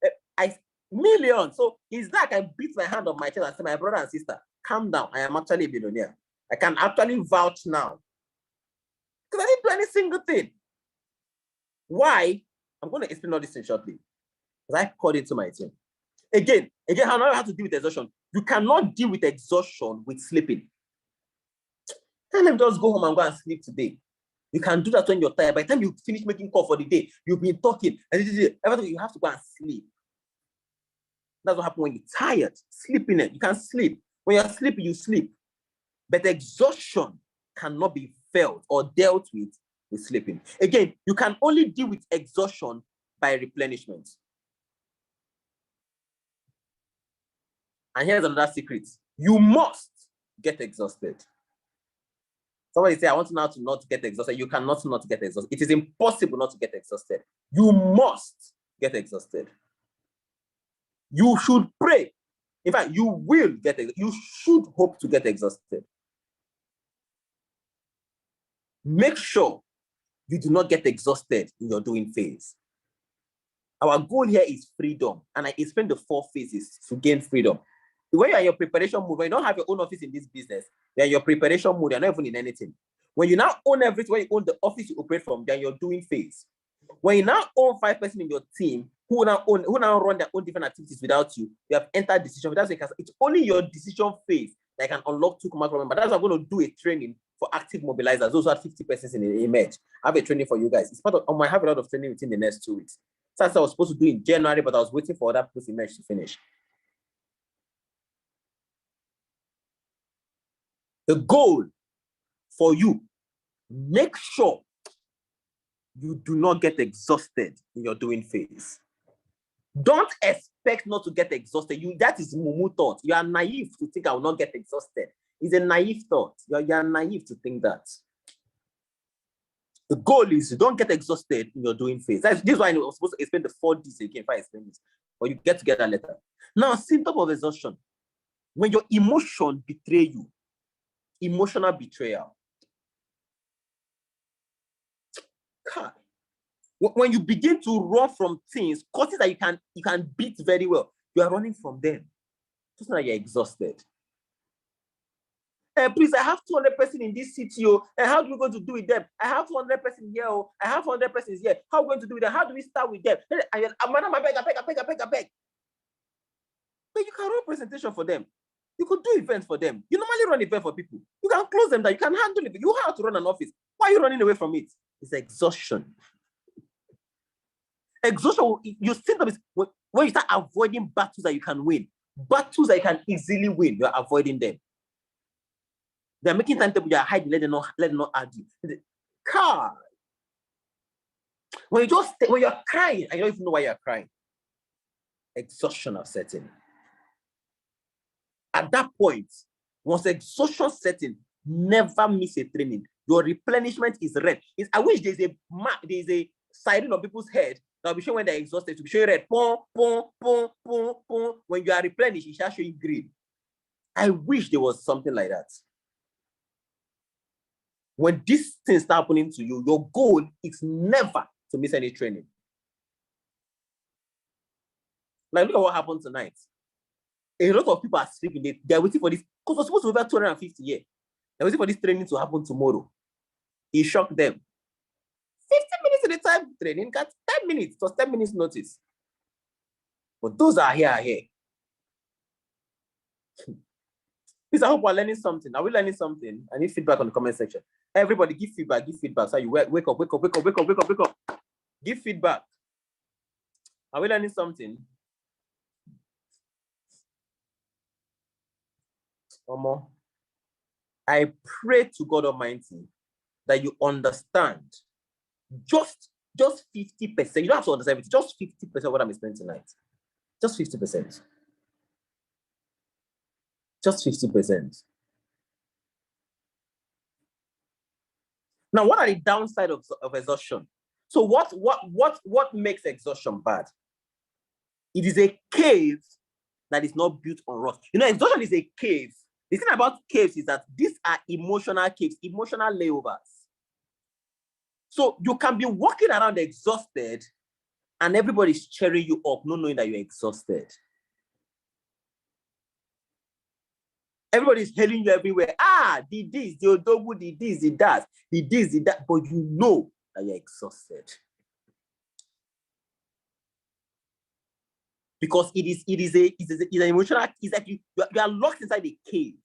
millions. So it's like I beat my hand on my chest and say, my brother and sister, calm down. I am actually a billionaire. I can actually vouch now. Because I didn't do any single thing. Why? I'm going to explain all this thing shortly. Because I called it to my team. Again, how now I have to deal with exhaustion. You cannot deal with exhaustion with sleeping. Tell them just go home and go and sleep today. You can do that when you're tired. By the time you finish making call for the day, you've been talking, and everything, you have to go and sleep. That's what happens when you're tired. Sleeping it. You can sleep. When you're sleeping, you sleep. But exhaustion cannot be felt or dealt with sleeping. Again, you can only deal with exhaustion by replenishment. And here's another secret. You must get exhausted. Somebody say, I want now to not get exhausted. You cannot not get exhausted. It is impossible not to get exhausted. You must get exhausted. You should pray. In fact, you will get exhausted. You should hope to get exhausted. Make sure you do not get exhausted in your doing phase. Our goal here is freedom. And I explained the 4 phases to gain freedom. When you're in your preparation mode, when you don't have your own office in this business, you're in your preparation mode, you're not even in anything. When you now own everything, when you own the office you operate from, then you're doing phase. When you now own 5 person in your team who now run their own different activities without you, you have entered decision. It's only your decision phase that can unlock 2 comma. But that's why I'm going to do a training for active mobilizers. Those who have 50 persons in the image. I have a training for you guys. It's part of, I might have a lot of training within the next 2 weeks. So that's what I was supposed to do in January, but I was waiting for other people's image to finish. The goal for you, make sure you do not get exhausted in your doing phase. Don't expect not to get exhausted. That is mumu thought. You are naive to think I will not get exhausted. It's a naive thought. You are naive to think that. The goal is you don't get exhausted in your doing phase. This is why I was supposed to explain the 4 Ds again if I explain this. But you get together later. Now, symptom of exhaustion. When your emotion betray you, emotional betrayal. God. When you begin to run from things, causes that you can beat very well, you are running from them. Just like you're exhausted. Please, I have 200 persons in this city. And how do we going to do with them? I have 200 persons here. I have 100 persons here. How are we going to do with them? How do we start with them? Madam, I beg. But you can run presentation for them. You could do events for them. You normally run events for people. You can close them down. You can handle it. You have to run an office. Why are you running away from it? It's exhaustion. Exhaustion, you think of it when you start avoiding battles that you can win. Battles that you can easily win, you're avoiding them. They're making timetable, you're hiding, let them not argue. God. When you're crying, and you don't even know why you're crying. Exhaustion of setting. At that point, once exhaustion setting, never miss a training. Your replenishment is red. I wish there's a siren on people's head that will be showing when they're exhausted, to be showing red. Pom, pom, pom, pom, pom. When you are replenished, it shall show you green. I wish there was something like that. When these things start happening to you, your goal is never to miss any training. Like, look at what happened tonight. A lot of people are sleeping. They're waiting for this, because we're supposed to be over 250 here. They're waiting for this training to happen tomorrow. It shocked them. 50 minutes at the time training, got 10 minutes, it was 10 minutes notice. But those are here. Please, I hope we're learning something. Are we learning something? I need feedback on the comment section. Everybody give feedback. So you wake up. Give feedback. Are we learning something? Omo, I pray to God Almighty that you understand just 50%. You don't have to understand it. Just 50% of what I'm explaining tonight. Just 50%. Just 50%. Now, what are the downside of exhaustion? So what makes exhaustion bad? It is a cave that is not built on rock. You know, exhaustion is a cave. The thing about caves is that these are emotional caves, emotional layovers. So you can be walking around exhausted and everybody's cheering you up, not knowing that you're exhausted. Everybody's hailing you everywhere. Did this, the Odogu, did this, did that, did this, did that, but you know that you're exhausted. Because it is an emotional, it's like you are locked inside a cave.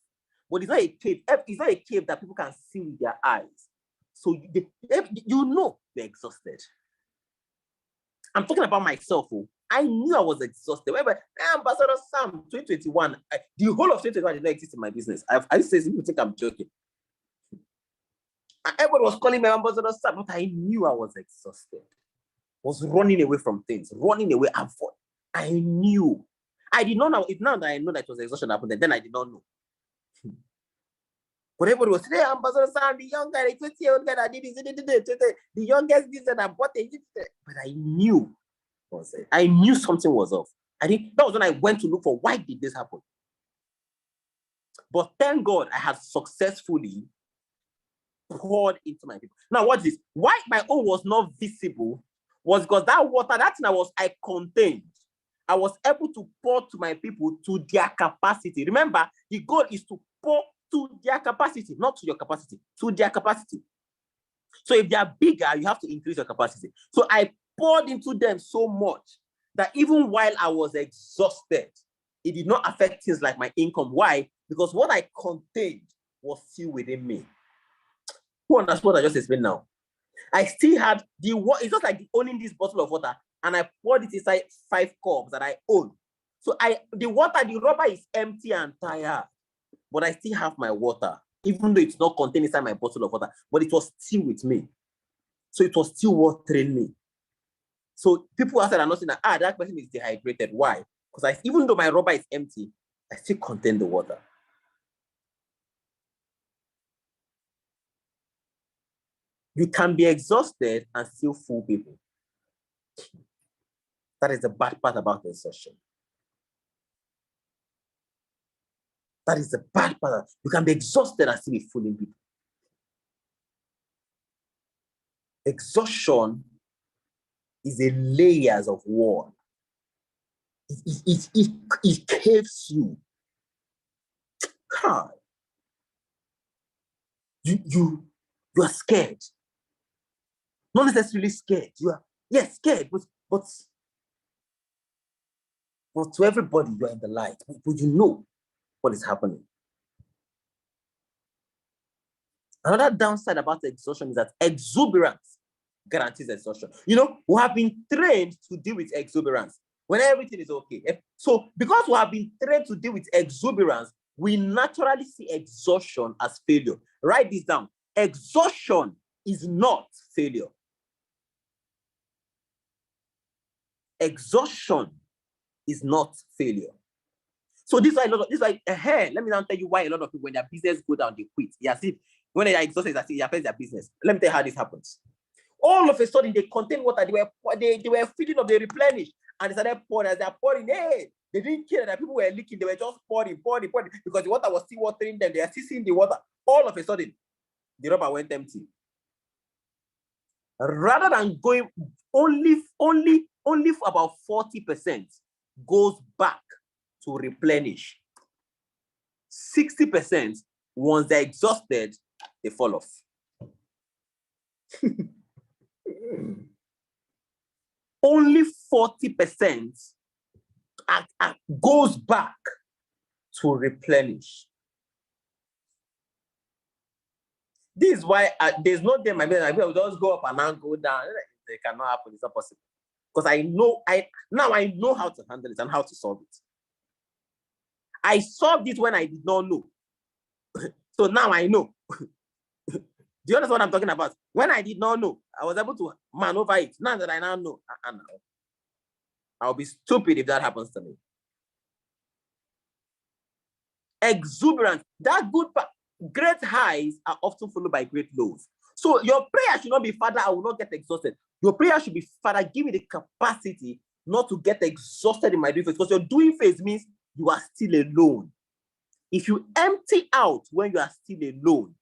But it's not a cave. It's not a cave that people can see with their eyes. So you know you're exhausted. I'm talking about myself. I knew I was exhausted. Whenever Ambassador Sam 2021, the whole of 2021 did not exist in my business. I say people think I'm joking. And everybody was calling me Ambassador Sam, but I knew I was exhausted. I was running away from things, running away. I knew. I did not know. It's now that I know that it was exhaustion happened, then I did not know. But everybody was saying, Ambassador Sam, the young guy, the 20-year-old guy that did this, the youngest this and I bought it. But I knew. I knew something was off. That was when I went to look for why did this happen. But thank God I had successfully poured into my people. Now, what is why my own was not visible was because that water, that thing I contained. I was able to pour to my people to their capacity. Remember, the goal is to pour to their capacity, not to your capacity, to their capacity. So if they are bigger, you have to increase your capacity. So I poured into them so much that even while I was exhausted, it did not affect things like my income. Why? Because what I contained was still within me. Who understands what I just explained now? I still had the water. It's just like owning this bottle of water, and I poured it inside 5 cups that I own. So the rubber is empty and tired, but I still have my water, even though it's not contained inside my bottle of water, but it was still with me. So it was still watering me. So people outside are not saying that, that person is dehydrated. Why? Because even though my rubber is empty, I still contain the water. You can be exhausted and still fool people. That is the bad part about exhaustion. That is the bad part. You can be exhausted and still be fooling people. Exhaustion is a layers of war. It caves you. God. You are scared. Not necessarily scared. You are, yes, scared, but to everybody, you are in the light. But you know what is happening. Another downside about exhaustion is that exuberance guarantees exhaustion. You know, we have been trained to deal with exuberance when everything is okay. So because we have been trained to deal with exuberance, we naturally see exhaustion as failure. Write this down. Exhaustion is not failure. Exhaustion is not failure. So this is why let me now tell you why a lot of people, when their business go down, they quit. Yes, when they are exhausted, it affects their business. Let me tell you how this happens. All of a sudden, they contain water. They were filling up, they replenished, and they started pouring. As they are pouring, hey, they didn't care that people were leaking. They were just pouring, because the water was still watering them. They are still seeing the water. All of a sudden, the rubber went empty. Rather than going only for about 40% goes back to replenish. 60%, once they're exhausted, they fall off. Only 40% goes back to replenish. This is why there's no day my business. I will just go up and now go down. It cannot happen. It's not possible. Because I know how to handle it and how to solve it. I solved it when I did not know. So now I know. Do you understand what I'm talking about? When I did not know, I was able to maneuver it. Now that I now know, I'll be stupid if that happens to me. Exuberance, that good part. Great highs are often followed by great lows. So your prayer should not be, Father, I will not get exhausted. Your prayer should be, Father, give me the capacity not to get exhausted in my doing phase. Because your doing phase means you are still alone. If you empty out when you are still alone,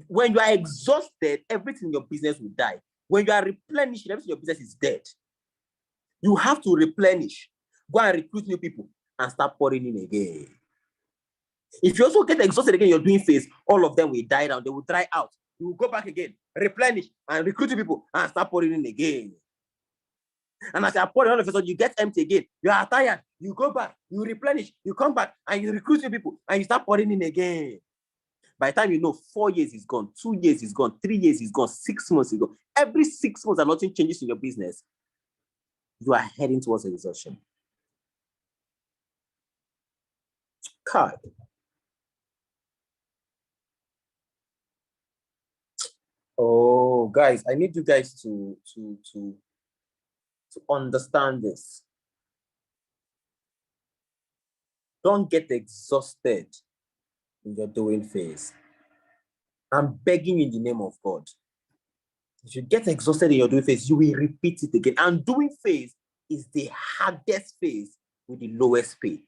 when you are exhausted, everything in your business will die. When you are replenishing, everything in your business is dead. You have to replenish. Go and recruit new people and start pouring in again. If you also get exhausted again, you're doing phase, all of them will die down. They will dry out. You will go back again, replenish, and recruit people and start pouring in again. And as you are pouring, all of a sudden, you get empty again. You are tired. You go back, you replenish, you come back, and you recruit people, and you start pouring in again. By the time you know, 4 years is gone, 2 years is gone, 3 years is gone, 6 months is gone. Every 6 months and nothing changes in your business, you are heading towards exhaustion. God. Oh, guys, I need you guys to understand this. Don't get exhausted in your doing phase. I'm begging you in the name of God. If you get exhausted in your doing phase, you will repeat it again. And doing phase is the hardest phase with the lowest pay.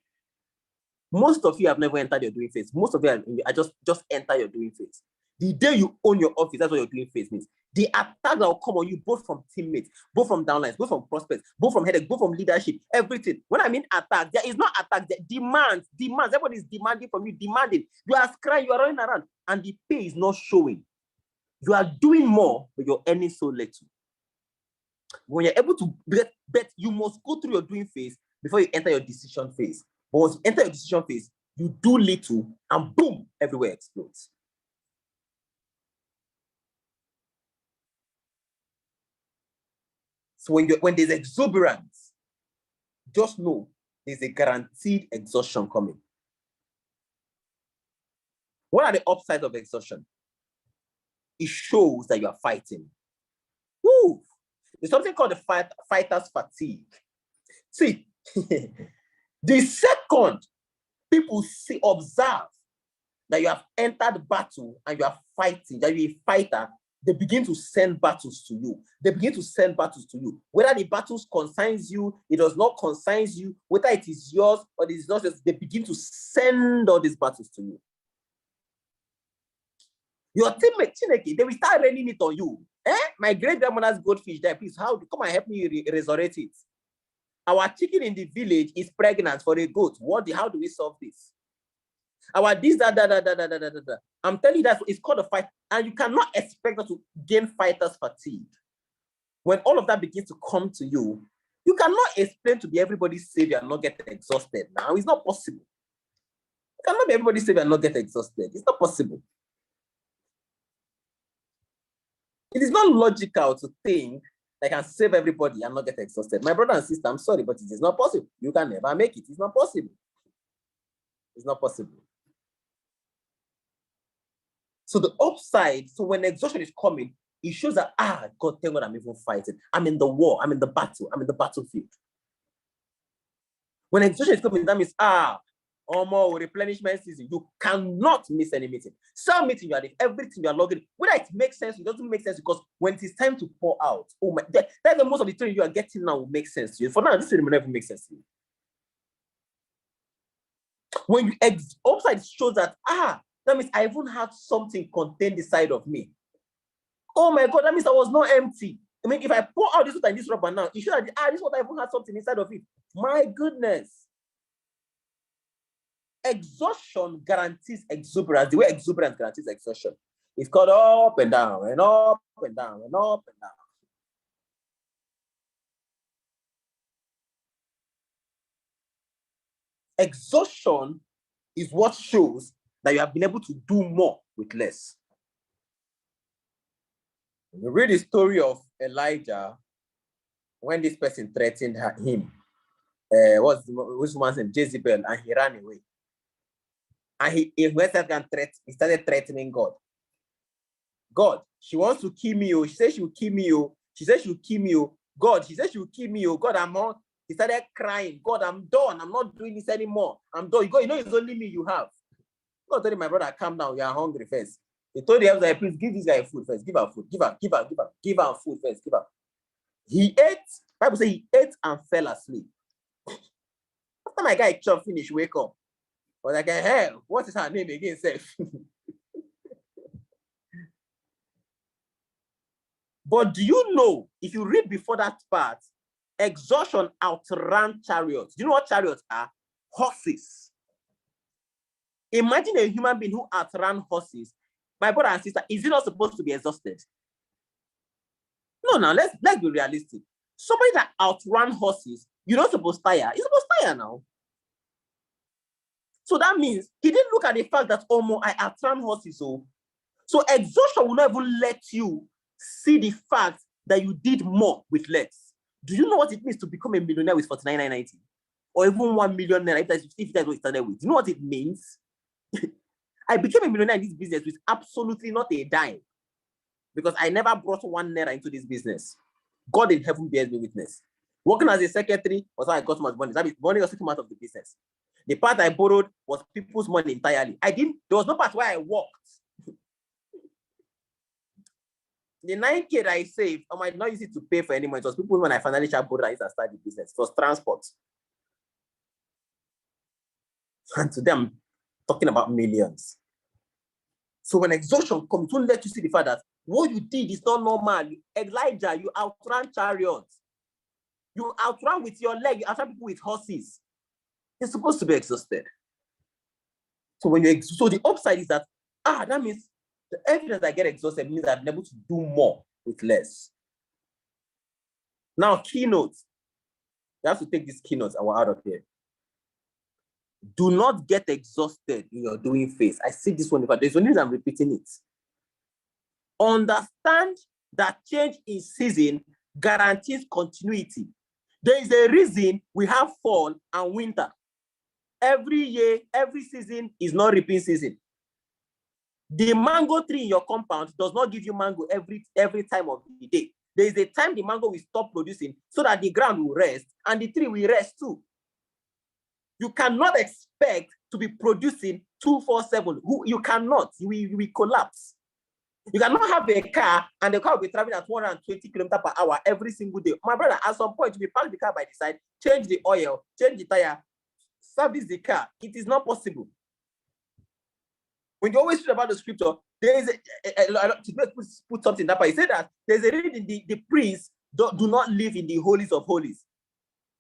Most of you have never entered your doing phase. Most of you are just enter your doing phase. The day you own your office, that's what your doing phase means. The attack that will come on you, both from teammates, both from downlines, both from prospects, both from headache, both from leadership, everything. When I mean attack, there is not attack, there demands. Everybody is demanding from you, demanding. You are crying, you are running around, and the pay is not showing. You are doing more, but you're earning so little. When you're able to bet, you must go through your doing phase before you enter your decision phase. But once you enter your decision phase, you do little, and boom, everywhere explodes. So when there's exuberance, just know there's a guaranteed exhaustion coming. What are the upsides of exhaustion? It shows that you are fighting. Woo! There's something called the fighter's fatigue. See, the second people observe that you have entered battle and you are fighting, that you're a fighter, they begin to send battles to you. Whether the battles concerns you, it does not concern you, whether it is yours or it is not yours, they begin to send all these battles to you. Your teammate, Chineke, they will start raining it on you. My great grandmother's goldfish there, please, come and help me resurrect it. Our chicken in the village is pregnant for a goat. How do we solve this? Our this, that. I'm telling you that it's called a fight, and you cannot expect us to gain fighter's fatigue. When all of that begins to come to you, you cannot explain to be everybody's savior and not get exhausted. Now, it's not possible. You cannot be everybody's savior and not get exhausted. It's not possible. It is not logical to think I can save everybody and not get exhausted. My brother and sister, I'm sorry, but it is not possible. You can never make it. It's not possible. It's not possible. So the upside, so when exhaustion is coming, it shows that, God, thank God I'm even fighting. I'm in the war. I'm in the battle. I'm in the battlefield. When exhaustion is coming, that means, more replenishment season. You cannot miss any meeting. Some meeting, you are everything you are logging. Whether it makes sense, it doesn't make sense, because when it is time to pour out, that's the most of the training you are getting now will make sense to you. For now, this will never make sense to you. When you upside shows that, that means I even had something contained inside of me. Oh my God, that means I was not empty. I mean, if I pour out this water in this rubber now, it shows that, this water even had something inside of it. My goodness. Exhaustion guarantees exuberance. The way exuberance guarantees exhaustion. It's called up and down and up and down and up and down. Exhaustion is what shows that you have been able to do more with less. When you read the story of Elijah, when this person threatened him, what's this woman's name? Jezebel, and he ran away. And he started threatening God. God, she wants to kill me. She said she will kill me. She said she will kill me. God, she said she will kill me. God, I'm on. He started crying. God, I'm done. I'm not doing this anymore. I'm done. You know it's only me you have. God told him, my brother, calm down. You are hungry first. He told the elder, please give this guy food first. Give her food. Give her food first. Give her. He ate. Bible says he ate and fell asleep. After my guy chop finish, wake up. I was like, hey, what is her name again, Seth? But do you know, if you read before that part, exhaustion outran chariots. Do you know what chariots are? Horses. Imagine a human being who outran horses. My brother and sister, is he not supposed to be exhausted? No, now let's be realistic. Somebody that outran horses, you're not supposed to tire. You're supposed to tire now. So that means he didn't look at the fact that, I outran horses. So exhaustion will not even let you see the fact that you did more with less. Do you know what it means to become a millionaire with 49,990? Or even 1 million naira if that's what you started with? Do you know what it means? I became a millionaire in this business with absolutely not a dime, because I never brought 1 naira into this business. God in heaven bears me witness. Working as a secretary was how I got so much money. That means money was taken out of the business. The part I borrowed was people's money entirely. There was no part where I worked. The 9K that I saved, I might not use it to pay for any money. It was people when I finally borrowed, I used to start the business. It was transport. And today I'm talking about millions. So when exhaustion comes, it won't let you see the fact that what you did is not normal. Elijah, you outran chariots. You outrun with your leg. You outrun people with horses. You're supposed to be exhausted. So when you're so the upside is that that means the evidence I get exhausted means I'm able to do more with less. Now, keynotes. You have to take these keynotes and we're out of here. Do not get exhausted in your doing phase. I see this one, but there's only reason I'm repeating it. Understand that change in season guarantees continuity. There is a reason we have fall and winter. Every year, every season is not reaping season. The mango tree in your compound does not give you mango every time of the day. There is a time the mango will stop producing so that the ground will rest and the tree will rest too. You cannot expect to be producing 247. You cannot. You will collapse. You cannot have a car and the car will be traveling at 120 kilometers per hour every single day. My brother, at some point, you park the car by the side, change the oil, change the tire, service the car. It is not possible. When you always read about the scripture, there is to put something that way. He said that there's a reading the priests do not live in the holies of holies.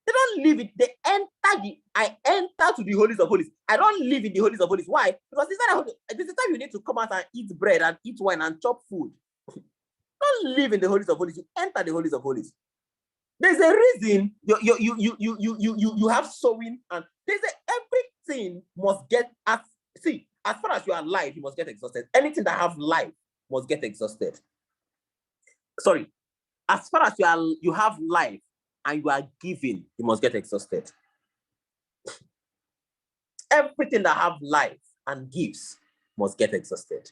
They don't live it. They I enter to the holies of holies. I don't live in the holies of holies. Why? Because this is the time you need to come out and eat bread and eat wine and chop food. Don't live in the holies of holies. You enter the holies of holies. There's a reason you have sowing, and there's everything must get as far as you are alive, you must get exhausted. Anything that have life must get exhausted. Sorry, as far as you have life and you are giving, you must get exhausted. Everything that have life and gives must get exhausted.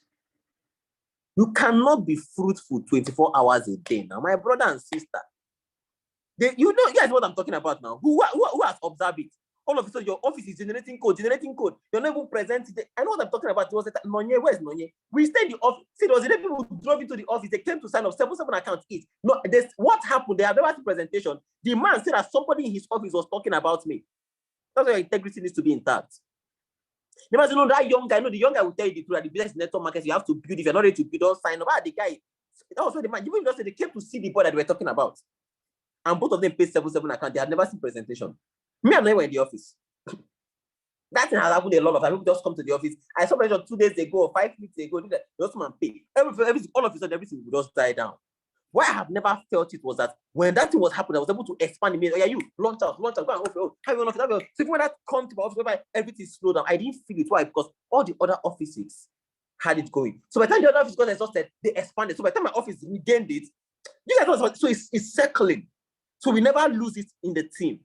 You cannot be fruitful 24 hours a day. Now, my brother and sister, you guys what I'm talking about now. Who has observed it? All of a sudden, your office is generating code. You're not even present today. I know what I'm talking about. It was Nweke. Where's Nweke? We stayed in the office. See, there was a people who drove into the office. They came to sign up 77 accounts each. No, what happened? They have never seen presentation. The man said that somebody in his office was talking about me. That's why your integrity needs to be intact. The man said, no, that young guy, the young guy will tell you the truth. That the business network markets, you have to build. If you're not ready to build, don't sign up. The guy, that was what the man, even just said they came to see the boy that they were talking about. And both of them paid 77 accounts. They had never seen presentation. Me and Nweke were in the office. That thing has happened a lot of times. People just come to the office. I saw mention 2 days ago or 5 weeks ago. They just come and pay. All of a sudden, everything will just die down. Why I have never felt it was that when that thing was happening, I was able to expand the. Oh yeah, you launch out, go and open. Have you on office? So when that come to my office, whereby everything slowed down, I didn't feel it. Why? Because all the other offices had it going. So by the time the other office got exhausted, they expanded. So by the time my office regained it, you guys know, so it's circling. So we never lose it in the team.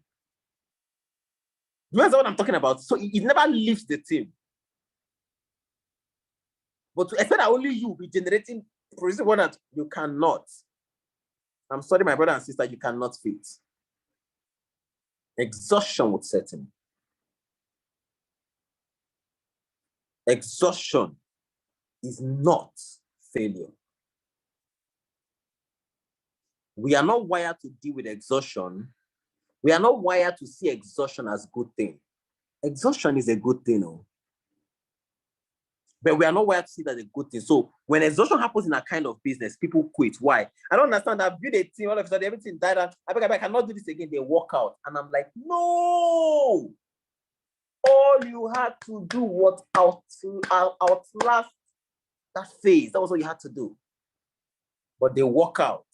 You know what I'm talking about? So it never leaves the team. But to expect that only you be generating, producing one that you cannot. I'm sorry, my brother and sister, you cannot fit. Exhaustion would set in. Exhaustion is not failure. We are not wired to deal with exhaustion. We are not wired to see exhaustion as a good thing. Exhaustion is a good thing, no? But we are not wired to see that as a good thing. So when exhaustion happens in a kind of business, people quit. Why? I don't understand. I've built a team, all of a sudden everything died out. I cannot do this again. They walk out. And I'm like, no! All you had to do was outlast that phase. That was all you had to do. But they walk out.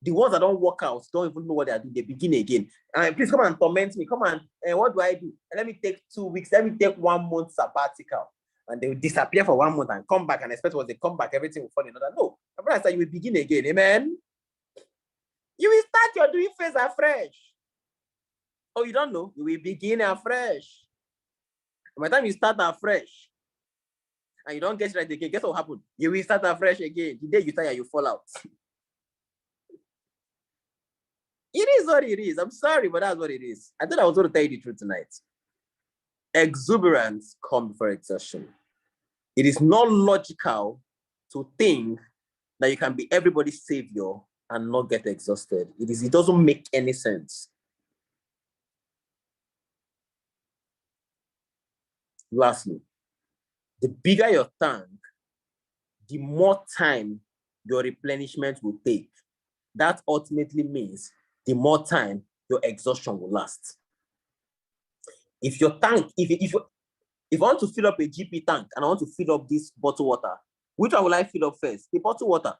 The ones that don't work out don't even know what they are doing. They begin again. Please come and torment me. Come on. What do I do? And let me take 2 weeks. Let me take 1 month sabbatical. And they will disappear for 1 month and come back and expect when they come back, everything will fall in order. No. My brother said you will begin again. Amen. You will start your doing phase afresh. Oh, you don't know? You will begin afresh. By the time you start afresh and you don't get it right again, guess what will happen? You will start afresh again. The day you tire, you fall out. It is what it is. I'm sorry, but that's what it is. I thought I was going to tell you the truth tonight. Exuberance comes before exhaustion. It is not logical to think that you can be everybody's savior and not get exhausted. It doesn't make any sense. Lastly, the bigger your tank, the more time your replenishment will take. That ultimately means the more time your exhaustion will last. If your tank, if I want to fill up a GP tank and I want to fill up this bottled water, which one will I fill up first? The bottled water.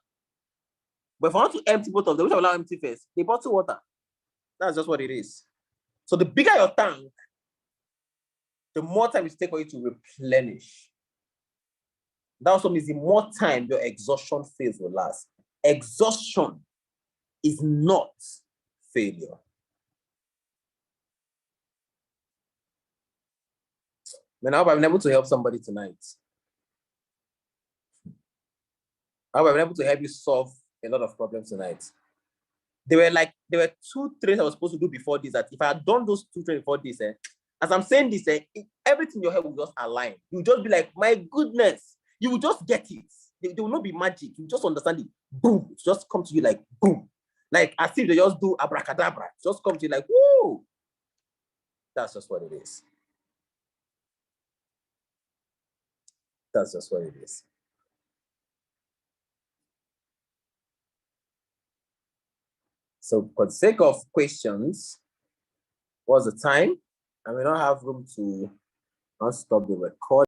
But if I want to empty both of them, which one will I empty first? The bottled water. That's just what it is. So the bigger your tank, the more time it takes for you to replenish. That also means the more time your exhaustion phase will last. Exhaustion is not failure. Man, I hope I've been able to help somebody tonight. I hope I've been able to help you solve a lot of problems tonight. There were 2 trains I was supposed to do before this, that if I had done those 2 trains before this, as I'm saying this, everything in your head will just align. You'll just be like, my goodness, you will just get it. There will not be magic. You just understand it. Boom. It just come to you like boom. Like as if they just do abracadabra. It just come to you like, whoa. That's just what it is. That's just what it is. So for the sake of questions, what's the time? And we don't have room to stop the record.